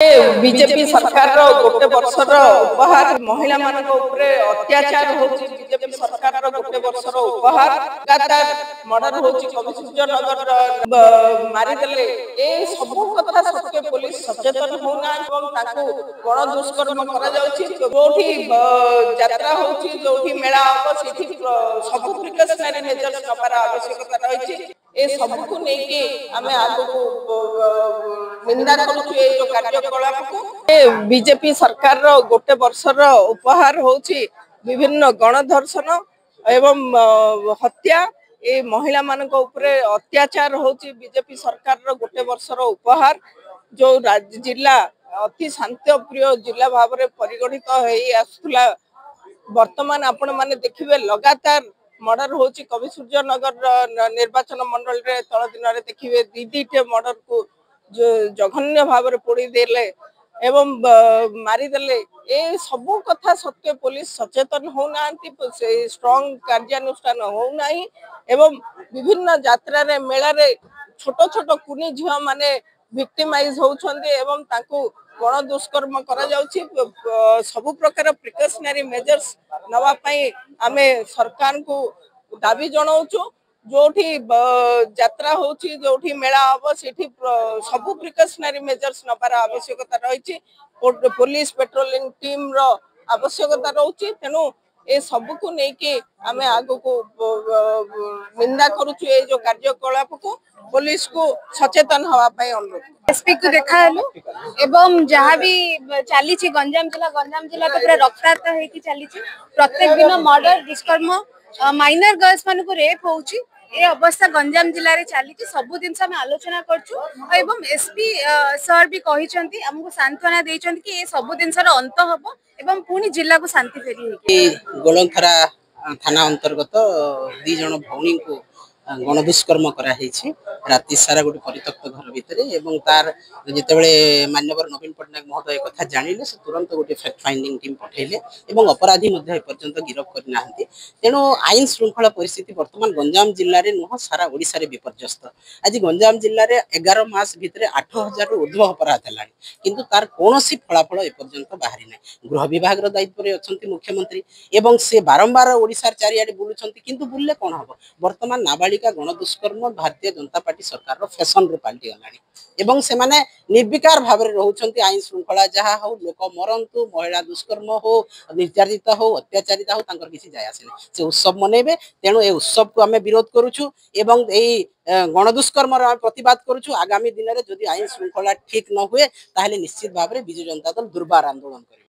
BJP सरकार गोटे वर्षर उपहार महिला अत्याचार होची बीजेपी सरकार गोटे वर्षर उपहार लगातार मर्डर होची कविसूर्यनगर मारिदेले ए सब कथा सत्य पुलिस सचेतन होना एवं ताकू गण दुष्कर्म करा जाउची जोठी यात्रा होची जोठी मेला हो सेठी सब प्रिकॉशनरी मेजर्स नबार आवश्यकता रहिची ए सब को नेकी हमें आगु को निंदा करूछु ए जो कार्यकलाप को बीजेपी सरकार गोटे वर्षर उपहार होची विभिन्न गणधर्षण एवं हत्या ए महिला मानक ऊपरे अत्याचार होची बीजेपी सरकार गोटे वर्षर उपहार जो जिला अति शांतिप्रिय जिला भाव में परिगणित होई आसुला वर्तमान आपण माने देखिबे लगातार मर्डर होची कविसूर्यनगर निर्वाचन मंडल रे तळ दिन रे देखिबे दीदीटे मर्डर को जो जघन्य भाव में पोड़ी देले एवं मारिदेले ए सब कथा सत्य पुलिस सचेतन होना स्ट्रॉंग कार्यानुष्ठान होना एवं विभिन्न यात्रा रे मेला रे छोट छोट कुनी झियो माने विक्टिमाइज होउछन्ते एवं ताकू गण दुष्कर्म करा जाउछि सब प्रकार प्रिकॉशनरी मेजर्स नवा पई आमे सरकार को दाबी जणाउछु जोठी यात्रा होची जोठी मेला हबो सेठी सब प्रिकॉशनरी मेजर्स नबार आवश्यकता रहिछि पुलिस पेट्रोलिंग टीम रो आवश्यकता रहउछि तेनु ए सब को नेकी आमे आगु को निंदा करूछु ए जो कार्यकलाप को पुलिस को सचेतन हवा पाई अनुरोध एसपी को देखा हेलो एवं जहाँ भी चली गंजाम जिला तो पूरा रक्तारत होगी चली प्रत्येक दिन मर्डर दुष्कर्म माइनर गर्ल्स मान को रेप होउची ए अवस्था गंजाम जिले में चली सब जिन आलोचना कर एसपी सर भी कहते आमको सांत्वना देइछन्ति कि ए सब जिनसर अंत हम एवं पुणी जिला को शांति फेरी गोलंथरा थाना अंतर्गत दी जन भौणी को गण दुष्कर्म कराई राति सारा गोटे परित्यक्त घर भितर एवं तार जितेबाला मान्यवर नवीन पट्टनायक महोदय कथा जानिले से तुरंत गोटे फैक्ट फाइंडिंग टीम पठेले एवं अपराधी एपर्यंत गिरफ करना तेणु आईन श्रृंखला परिस्थिति वर्तमान गंजाम जिले में नुह सारा ओडिशा रे विपर्यस्त आज गंजाम जिले में 11 मास भितर 8000 ऊर्ध्व अपराध है किंतु तार कौन फलाफल एपर्यंत बाहरी ना गृह विभाग दायित्व अच्छा मुख्यमंत्री एवं से बारंबार ओडिशा चारिआडे बुलुचंती किंतु बुलले कौन हम वर्तमान नाबालिका गण दुष्कर्म भारतीय जनता पार्टी सरकार फैशन रे पाल्टी गलानी एवं से माने निर्विकार भाव में रोचंती आईन श्रृंखला जहाँ हो लोक मरंतु महिला दुष्कर्म हो निर्यातित हो अत्याचारित हो तांकर किसी जाय आसे से उत्सव मनइबे तेणु ए उत्सव को आमे विरोध करूछु एवं एई गण दुष्कर्म प्रतिवाद करूछु आगामी दिन रे जदि आईन श्रृंखला ठीक न हुए ताहले निश्चित भाव में बिजु जनता दल दुर्बार आंदोलन करे।